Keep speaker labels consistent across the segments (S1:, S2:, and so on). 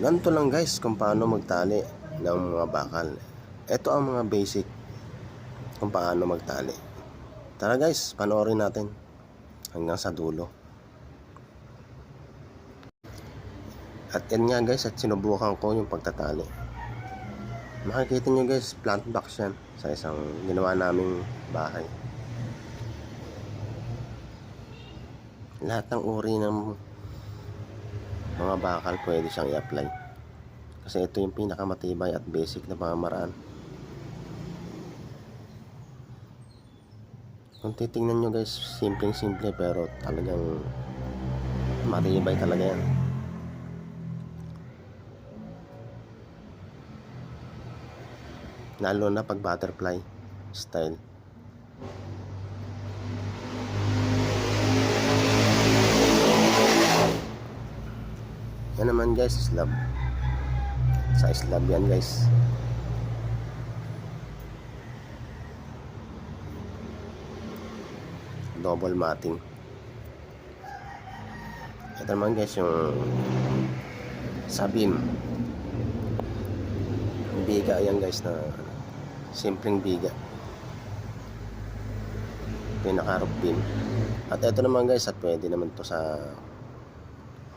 S1: Ganito lang guys kung paano magtali ng mga bakal. Ito ang mga basic kung paano magtali. Tara guys, panoorin natin hanggang sa dulo. At yan nga guys, at sinubukan ko yung pagtatali. Makikita nyo guys, plant box yan sa isang ginawa naming bahay. Lahat ng uri ng mga bakal pwede siyang i-apply. Kasi ito yung pinakamatibay at basic na pamamaraan. Kung titingnan nyo guys, simpleng-simple pero talagang matibay talaga yan. Lalo na pag butterfly style. Yan naman guys, slab. Sa slab yan guys. Double matting. Ito naman guys yung sa beam. Biga yan guys, na simpleng biga. Pinaka roof beam. At ito naman guys, at pwede naman to sa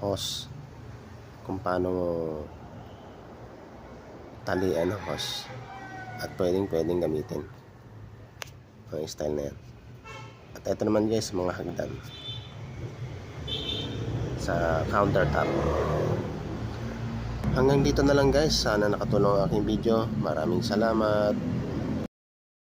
S1: hose. Kung paano talian ang hose. At pwedeng gamitin ang style na yan. At ito naman guys, mga hagdan sa countertop. Hanggang dito na lang guys. Sana nakatulong ang aking video. Maraming salamat.